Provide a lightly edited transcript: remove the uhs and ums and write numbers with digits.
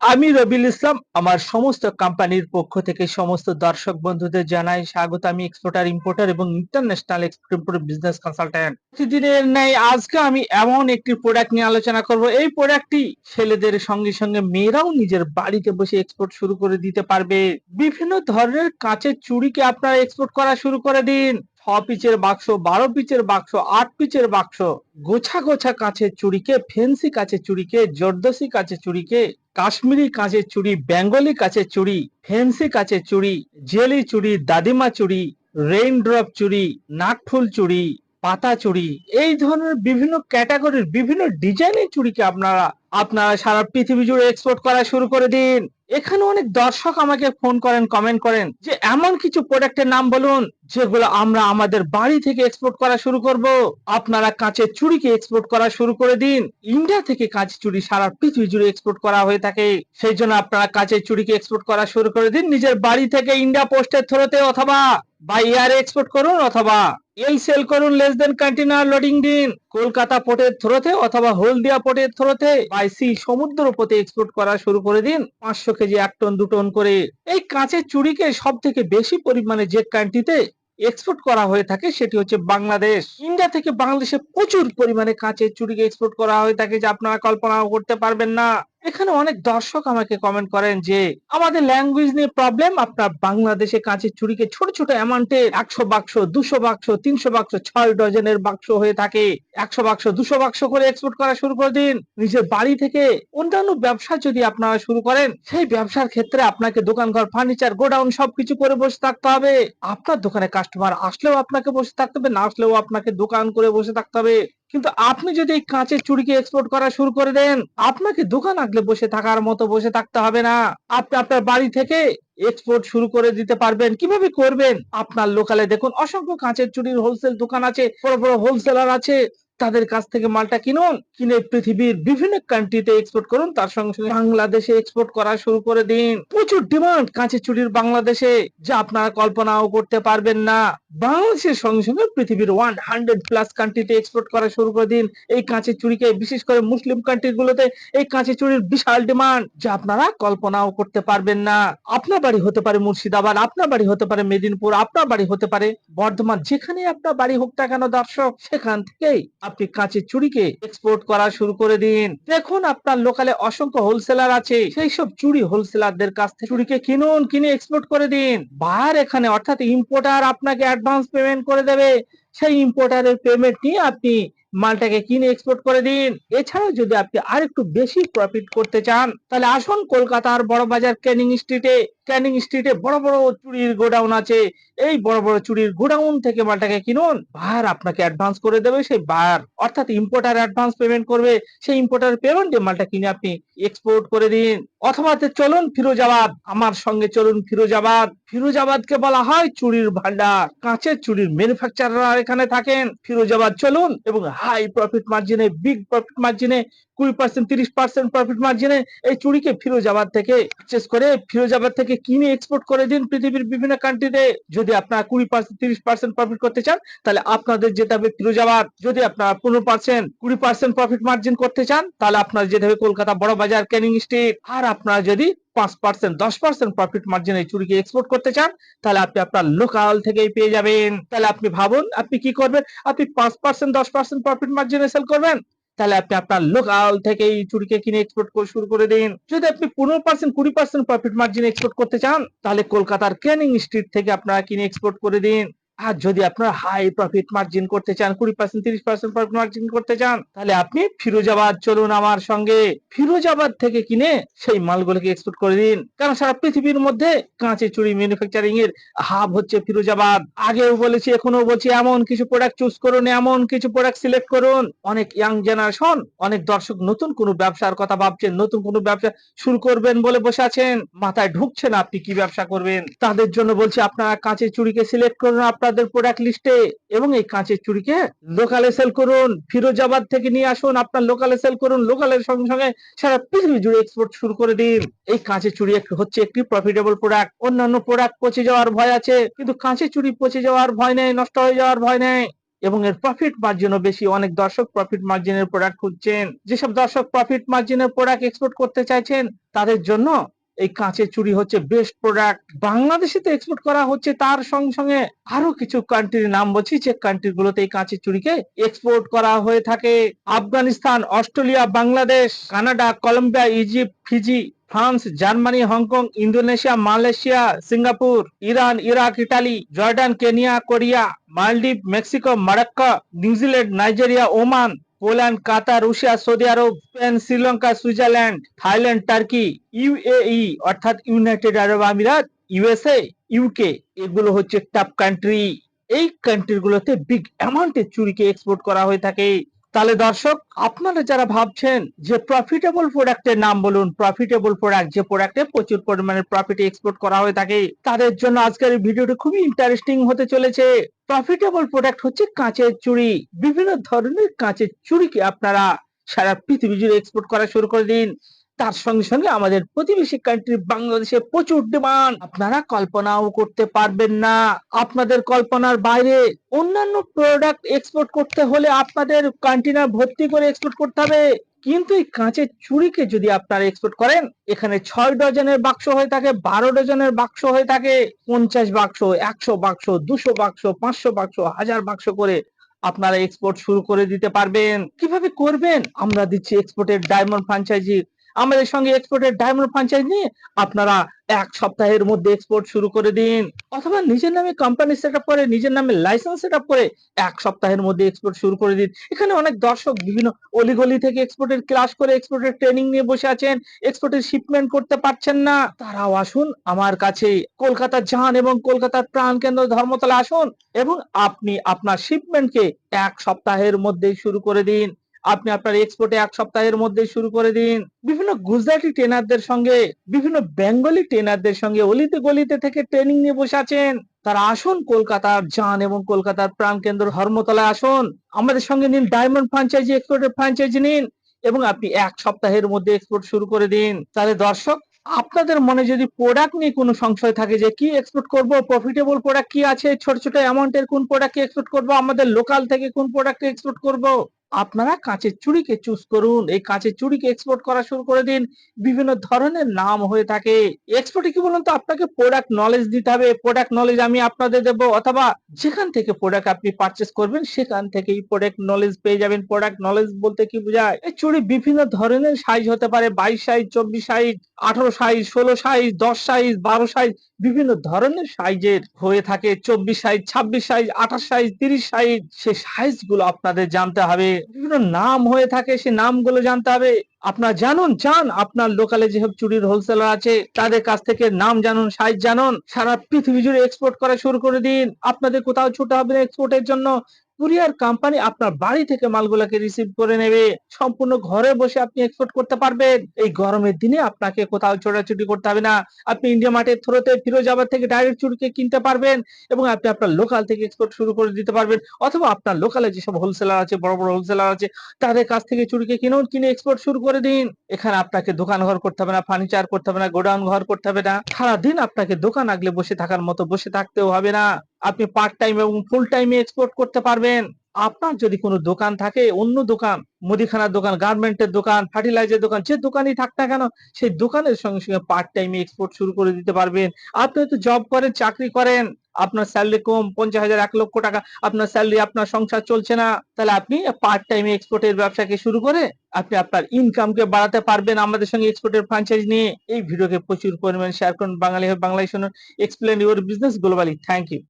আমি রবিউল ইসলাম আমার সমস্ত কোম্পানির পক্ষ থেকে সমস্ত দর্শক বন্ধুদের জানাই স্বাগত। আমি এক্সপোর্টার, ইম্পোর্টার এবং ইন্টারন্যাশনাল এক্সপোর্ট বিজনেস কনসালট্যান্ট। প্রতিদিনের ন্যায় আজকে আমি এমন একটি প্রোডাক্ট নিয়ে আলোচনা করব। এই প্রোডাক্টটি ছেলেদের সঙ্গে সঙ্গে মেয়েরাও নিজের বাড়িতে বসে এক্সপোর্ট শুরু করে দিতে পারবে। বিভিন্ন ধরনের কাঁচের চুড়িকে আপনারা এক্সপোর্ট করা শুরু করে দিন। 6 পিচের বাক্স, 12 পিচের বাক্স, 8 পিচের বাক্স, গোছা গোছা কাঁচের চুড়িকে, ফেন্সি কাঁচের চুড়িকে, জর্দসি কাঁচের চুড়িকে, কাশ্মীরি কাঁচের চুড়ি, বেঙ্গলি কাঁচের চুড়ি, ফেন্সি কাঁচের চুড়ি, জেলি চুড়ি, দাদিমা চুড়ি, রেইনড্রপ চুড়ি, নাকফুল চুড়ি, পাতা চুড়ি, এই ধরনের বিভিন্ন ক্যাটাগরির বিভিন্ন ডিজাইনের চুড়িকে আপনারা আপনারা সারা পৃথিবী জুড়ে এক্সপোর্ট করা শুরু করে দিন। এখানে অনেক দর্শক আমাকে ফোন করেন, কমেন্ট করেন যে এমন কিছু প্রোডাক্টের নাম বলুন যেগুলো আমরা আমাদের বাড়ি থেকে এক্সপোর্ট করা শুরু করব। আপনারা কাঁচের চুড়িকে এক্সপোর্ট করা শুরু করে দিন। ইন্ডিয়া থেকে কাঁচের চুড়ি সারা পৃথিবী জুড়ে এক্সপোর্ট করা হয়ে থাকে। সেই জন্য আপনারা কাঁচের চুড়িকে এক্সপোর্ট করা শুরু করে দিন। নিজের বাড়ি থেকে ইন্ডিয়া পোস্টের থ্রুতে অথবা বাই এয়ারে এক্সপোর্ট করুন, অথবা এই সেল করুন, লেস দেন কন্টেইনার লোডিং দিন। কলকাতা পোর্টের থ্রুতে অথবা হলদিয়া পোর্টের থ্রুতে বাই সি সমুদ্র পথে এক্সপোর্ট করা শুরু করে দিন। 500 কেজি, 1 টন, 2 টন করে। এই কাঁচের চুড়িকে সব থেকে বেশি পরিমাণে যে কান্ট্রিতে এক্সপোর্ট করা হয়ে থাকে সেটি হচ্ছে বাংলাদেশ। ইন্ডিয়া থেকে বাংলাদেশে প্রচুর পরিমাণে কাঁচের চুড়িকে এক্সপোর্ট করা হয়ে থাকে, যা আপনারা কল্পনাও করতে পারবেন না। এখানে অনেক দর্শক আমাকে কমেন্ট করেন যে আমাদের ল্যাঙ্গুয়েজ নিয়ে প্রবলেম, আপনার বাংলাদেশে কাঁচের চুড়িকে ছোট ছোট অ্যামাউন্টে 100 বাক্স, 200 বাক্স, 300 বাক্স, 6 ডজনের বাক্স হয়ে থাকে, 100 বাক্স, 200 বাক্স করে এক্সপোর্ট করা শুরু করে দিন নিজের বাড়ি থেকে। অন্যান্য ব্যবসা যদি আপনারা শুরু করেন, সেই ব্যবসার ক্ষেত্রে আপনাকে দোকানঘর, ফার্নিচার, গোডাউন সবকিছু করে বসে থাকতে হবে। আপনার দোকানে কাস্টমার আসলেও আপনাকে বসে থাকতে হবে, না আসলেও আপনাকে দোকান করে বসে থাকতে হবে। কিন্তু আপনি যদি এই কাঁচের চুড়িকে এক্সপোর্ট করা শুরু করে দেন, আপনাকে দোকান আগলে বসে থাকার মতো বসে থাকতে হবে না। আপনি আপনার বাড়ি থেকে এক্সপোর্ট শুরু করে দিতে পারবেন। কিভাবে করবেন? আপনার লোকালে দেখুন অসংখ্য কাঁচের চুড়ির হোলসেল দোকান আছে, বড় বড় হোলসেলার আছে। তাদের কাছ থেকে মালটা কিনুন, কিনে পৃথিবীর বিভিন্ন কান্ট্রিতে এক্সপোর্ট করুন। তার সঙ্গে সঙ্গে বাংলাদেশে এক্সপোর্ট করা শুরু করে দিন। প্রচুর ডিমান্ড কাঁচের চুড়ির বাংলাদেশে, যা আপনারা কল্পনাও করতে পারবেন না। বাংলাদেশের সঙ্গে সঙ্গে পৃথিবীর 100+ কান্ট্রিতে এক্সপোর্ট করা শুরু করে দিন এই কাঁচের চুড়িকে। বিশেষ করে মুসলিম কান্ট্রি গুলোতে এই কাঁচের চুড়ির বিশাল ডিমান্ড, যা আপনারা কল্পনাও করতে পারবেন না। আপনার বাড়ি হতে পারে মুর্শিদাবাদ, আপনার বাড়ি হতে পারে মেদিনীপুর, আপনার বাড়ি হতে পারে বর্ধমান, যেখানে আপনার বাড়ি হোক না কেন দর্শক, সেখান থেকেই আপনি কাঁচের চুড়িকে এক্সপোর্ট করা শুরু করে দিন। দেখুন আপনার লোকালে অসংখ্য হোলসেলার আছে, সেই সব চুড়ি হোলসেলারদের কাছ থেকে চুড়িকে কিনুন, কিনে এক্সপোর্ট করে দিন। বাইরে এখানে অর্থাৎ ইম্পোর্টার আপনাকে অ্যাডভান্স পেমেন্ট করে দেবে। সেই ইম্পোর্টারের পেমেন্ট নিয়ে আপনি মালটাকে কিনে এক্সপোর্ট করে দিন। এছাড়াও যদি আপনি আরেকটু বেশি প্রফিট করতে চান, তাহলে আসুন কলকাতার বড় বাজার ক্যানিং স্ট্রিটে বড় বড় চুড়ির গোডাউন আছে। এই বড় বড় চুড়ির গোডাউন থেকে মালটাকে কিনুন। বায়ার আপনাকে অ্যাডভান্স করে দেবে। সেই বায়ার অর্থাৎ ইম্পোর্টার অ্যাডভান্স পেমেন্ট করবে, সেই ইম্পোর্টার পেমেন্ট দিয়ে মালটা কিনে আপনি এক্সপোর্ট করে দিন। অথবা চলুন ফিরোজাবাদ, আমার সঙ্গে চলুন ফিরোজাবাদকে বলা হয় চুড়ির ভান্ডার। কাঁচের চুড়ির ম্যানুফ্যাকচারার এখানে থাকেন। ফিরোজাবাদ চলুন এবং হাই প্রফিট মার্জিনে, বিগ প্রফিট মার্জিনে, 20%, 30% প্রফিট মার্জিনে এই চুড়িকে ফিরোজাবাদ থেকে পারচেজ করে, ফিরোজাবাদ থেকে কিনে এক্সপোর্ট করে দিন পৃথিবীর বিভিন্ন কান্ট্রিতে। যদি আপনারা 20%, 30% প্রফিট করতে চান, তাহলে আপনাদের যেতে হবে ফিরোজাবাদ। যদি আপনারা 15%, 20% প্রফিট মার্জিন করতে চান, তাহলে আপনার যেতে হবে কলকাতা বড় বাজার ক্যানিং স্ট্রিট। আর আপনারা যদি 5%, 10% প্রফিট মার্জিনে চুড়িকে এক্সপোর্ট করতে চান, তাহলে আপনি আপনার লোকাল থেকেই পেয়ে যাবেন। তাহলে আপনি ভাবুন আপনি কি করবেন। আপনি 5%, 10% প্রফিট মার্জিনে সেল করবেন, তাহলে আপনি আপনার লোকাল থেকে এই চুড়িকে কিনে এক্সপোর্ট শুরু করে দিন। যদি আপনি 15%, 20% প্রফিট মার্জিন এক্সপোর্ট করতে চান, তাহলে কলকাতার ক্যানিং স্ট্রিট থেকে আপনারা কিনে এক্সপোর্ট করে দিন। আর যদি আপনারা হাই প্রফিট মার্জিন করতে চান, 20%, 30% প্রফিট মার্জিন করতে চান, তাহলে আপনি ফিরোজাবাদ চলুন আমার সঙ্গে। ফিরোজাবাদ থেকে কিনে সেই মালগুলোকে এক্সপোর্ট করে দিন। কারণ সারা পৃথিবীর মধ্যে কাঁচের চুড়ি ম্যানুফ্যাকচারিং এর হাব হচ্ছে ফিরোজাবাদ। আগেও বলেছি, এখনো বলছি, এমন কিছু প্রোডাক্ট চুজ করুন, এমন কিছু প্রোডাক্ট সিলেক্ট করুন। অনেক ইয়াং জেনারেশন, অনেক দর্শক নতুন কোনো ব্যবসার কথা ভাবছেন, নতুন কোনো ব্যবসা শুরু করবেন বলে বসে আছেন, মাথায় ঢুকছে না আপনি কি ব্যবসা করবেন। তাদের জন্য বলছি আপনারা কাঁচের চুড়িকে সিলেক্ট করুন আপনাদের প্রোডাক্ট লিস্টে, এবং এই কাঁচের চুড়িকে লোকালে সেল করুন। ফিরোজাবাদ থেকে নিয়ে আসুন, আপনার লোকালে সেল করুন। লোকালের সঙ্গে সঙ্গে সারা পৃথিবী জুড়ে এক্সপোর্ট শুরু করে দিন। এই কাঁচের চুড়ি হচ্ছে একটি প্রফিটেবল প্রোডাক্ট। অন্যান্য প্রোডাক্ট পচে যাওয়ার ভয় আছে, কিন্তু কাঁচের চুড়ি পচে যাওয়ার ভয় নেই, নষ্ট হয়ে যাওয়ার ভয় নেই। এবং এর প্রফিট মার্জিনও বেশি। অনেক দর্শক প্রফিট মার্জিনের প্রোডাক্ট খুঁজছেন। যেসব দর্শক প্রফিট মার্জিনের প্রোডাক্ট এক্সপোর্ট করতে চাইছেন তাদের জন্য এই কাঁচের চুড়ি হচ্ছে বেস্ট প্রোডাক্ট। বাংলাদেশে তো এক্সপোর্ট করা হচ্ছে, তার সঙ্গে সঙ্গে আরো কিছু কান্ট্রির নাম বলছি যে কান্ট্রি গুলোতে এই কাঁচের চুড়িকে এক্সপোর্ট করা হয়ে থাকে। Afghanistan, Australia, Bangladesh, Canada, Colombia, Egypt, Fiji, France, Germany, Hong Kong, Indonesia, Malaysia, Singapore, Iran, Iraq, Italy, Jordan, Kenya, Korea, Maldives, Mexico, Morocco, New Zealand, Nigeria, Oman, Poland, Qatar, Russia, Saudi Arab, Spain, Sri Lanka, Switzerland, Thailand, Turkey, UAE অর্থাৎ United Arab Emirates, USA, UK, এগুলো হচ্ছে top country. এই country গুলোতে big অ্যামাউন্টের চুরিকে export করা হয়ে থাকে। তাহলে দর্শক, আপনারা যারা ভাবছেন যে প্রফিটেবল প্রোডাক্টের নাম বলুন, প্রফিটেবল প্রোডাক্ট যে প্রোডাক্টে প্রচুর পরিমাণে প্রফিট এক্সপোর্ট করা হয়ে থাকে, তাদের জন্য আজকের এই ভিডিওটি খুবই ইন্টারেস্টিং হতে চলেছে। প্রফিটেবল প্রোডাক্ট হচ্ছে কাঁচের চুড়ি। বিভিন্ন ধরনের কাঁচের চুড়িকে আপনারা সারা পৃথিবী জুড়ে এক্সপোর্ট করা শুরু করে দিন। তার সঙ্গে সঙ্গে আমাদের প্রতিবেশী কান্ট্রি বাংলাদেশে প্রচুর ডিমান্ড, আপনারা কল্পনাও করতে পারবেন না। আপনাদের কল্পনার বাইরে। অন্যান্য প্রোডাক্ট এক্সপোর্ট করতে হলে আপনাদের কন্টেনার ভর্তি করে এক্সপোর্ট করতে হবে, কিন্তু এই কাঁচের চুড়িকে যদি আপনারা এক্সপোর্ট করেন, এখানে 6 ডজনের বাক্স হয়ে থাকে, 12 ডজনের বাক্স হয়ে থাকে, 50 বাক্স, 100 বাক্স, 200 বাক্স, 500 বাক্স, 1000 বাক্স করে আপনারা এক্সপোর্ট শুরু করে দিতে পারবেন। কিভাবে করবেন? আমরা দিচ্ছি এক্সপোর্টের ডায়মন্ড ফ্র্যাঞ্চাইজি। আমাদের সঙ্গে এক্সপোর্টের ডায়মন্ড ফ্র্যাঞ্চাইজি নিয়ে আপনারা 1 সপ্তাহের মধ্যে এক্সপোর্ট শুরু করে দিন, অথবা নিজের নামে কোম্পানি সেটআপ করে, নিজের নামে লাইসেন্স সেটআপ করে 1 সপ্তাহের মধ্যে এক্সপোর্ট শুরু করে দিন। এখানে অনেক দর্শক বিভিন্ন অলিগলি থেকে এক্সপোর্টের ক্লাস করে এক্সপোর্টের ট্রেনিং নিয়ে বসে আছেন, এক্সপোর্টের শিপমেন্ট করতে পারছেন না। তারাও আসুন আমার কাছে, কলকাতা যান এবং কলকাতার প্রাণকেন্দ্র ধর্মতলা আসুন এবং আপনি আপনার শিপমেন্টকে 1 সপ্তাহের মধ্যেই শুরু করে দিন। আপনি আপনার এক্সপোর্টে 1 সপ্তাহের মধ্যে শুরু করে দিন। বিভিন্ন গুজরাটি ট্রেনারদের সঙ্গে, বিভিন্ন বেঙ্গলি ট্রেনারদের সঙ্গে অলিতে গলিতে থেকে ট্রেনিং নিয়ে বসে আছেন। তারা আসুন কলকাতার যান এবং কলকাতার প্রাণকেন্দ্র ধর্মতলায় আসুন। আমাদের সঙ্গে নিন ডায়মন্ড ফ্র্যাঞ্চাইজি, এক্সপোর্টের ফ্র্যাঞ্চাইজি নিন এবং আপনি 1 সপ্তাহের মধ্যে এক্সপোর্ট শুরু করে দিন। তাহলে দর্শক, আপনাদের মনে যদি প্রোডাক্ট নিয়ে কোনো সংশয় থাকে যে কি এক্সপোর্ট করব, প্রফিটেবল প্রোডাক্ট কি আছে, ছোট ছোট অ্যামাউন্টের কোন প্রোডাক্ট এক্সপোর্ট করব, আমাদের লোকাল থেকে কোন প্রোডাক্ট এক্সপোর্ট করব, আপনারা কাঁচের চুড়িকে চুজ করুন। এই কাঁচের চুড়িকে এক্সপোর্ট করা শুরু করে দিন। বিভিন্ন ধরনের নাম হয়ে থাকে। এক্সপোর্টে কি বলুন তো, আপনাকে প্রোডাক্ট নলেজ দিতে হবে। প্রোডাক্ট নলেজ আমি আপনাদের দেব, অথবা যেখান থেকে প্রোডাক্ট আপনি পারচেস করবেন সেখান থেকেই প্রোডাক্ট নলেজ পেয়ে যাবেন। প্রোডাক্ট নলেজ বলতে কি বোঝায়? এই চুড়ি বিভিন্ন ধরনের সাইজ হতে পারে, 22 size, 24 size, 18 size, 16 size, 10 size, 12 size, বিভিন্ন ধরনের সাইজের হয়ে থাকে। 24 সাইজ, 26 সাইজ, 28 সাইজ, 30 সাইজ, সেই সাইজ গুলো আপনাদের জানতে হবে। বিভিন্ন নাম হয়ে থাকে, সেই নামগুলো জানতে হবে। আপনার জানুন, যান আপনার লোকালে যেসব চুড়ির হোলসেলার আছে তাদের কাছ থেকে নাম জানুন, সাইজ জানুন, সারা পৃথিবী জুড়ে এক্সপোর্ট করা শুরু করে দিন। আপনাদের কোথাও ছুটে হবে না এক্সপোর্টের জন্য। কুরিয়ার কোম্পানি আপনার বাড়ি থেকে মালগুলোকে রিসিভ করে নেবে। সম্পূর্ণ ঘরে বসে আপনি এক্সপোর্ট করতে পারবেন। এই গরমের দিনে আপনাকে কোথাও ছোটাছুটি করতে হবে না। আপনি ইন্ডিয়া মার্টের থ্রুতে ফিরোজাবাদ থেকে ডাইরেক্ট চুড়িকে কিনতে পারবেন এবং আপনি আপনার লোকাল থেকে এক্সপোর্ট শুরু করে দিতে পারবেন, অথবা আপনার লোকালে যেসব হোলসেলার আছে, বড় বড় হোলসেলার আছে, তাদের কাছ থেকে চুড়িকে কিনুন, কিনে এক্সপোর্ট শুরু করে দিন। এখানে আপনাকে দোকান ঘর করতে হবে না, ফার্নিচার করতে হবে না, গোডাউন ঘর করতে হবে না। সারাদিন আপনাকে দোকান আগলে বসে থাকার মতো বসে থাকতেও হবে না। আপনি পার্ট টাইম এবং ফুল টাইমে এক্সপোর্ট করতে পারবেন। আপনার যদি কোনো দোকান থাকে, অন্য দোকান, মুদিখানার দোকান, গার্মেন্টের দোকান, ফার্টিলাইজার দোকান, যে দোকানই থাক না কেন, সেই দোকানের সঙ্গে সঙ্গে পার্ট টাইমে এক্সপোর্ট শুরু করে দিতে পারবেন। আপনি হয়তো জব করেন, চাকরি করেন, আপনার স্যালারি কম, 50,000, 1 লক্ষ টাকা আপনার স্যালারি, আপনার সংসার চলছে না, তাহলে আপনি পার্ট টাইমে এক্সপোর্টের ব্যবসাকে শুরু করে আপনি আপনার ইনকামকে বাড়াতে পারবেন আমাদের সঙ্গে এক্সপোর্টের ফ্র্যাঞ্চাইজি নিয়ে। এই ভিডিওকে প্রচুর পরিমাণে শেয়ার করুন। বাঙালি হয়ে বাংলায় শুনুন। Explain your business globally. Thank you.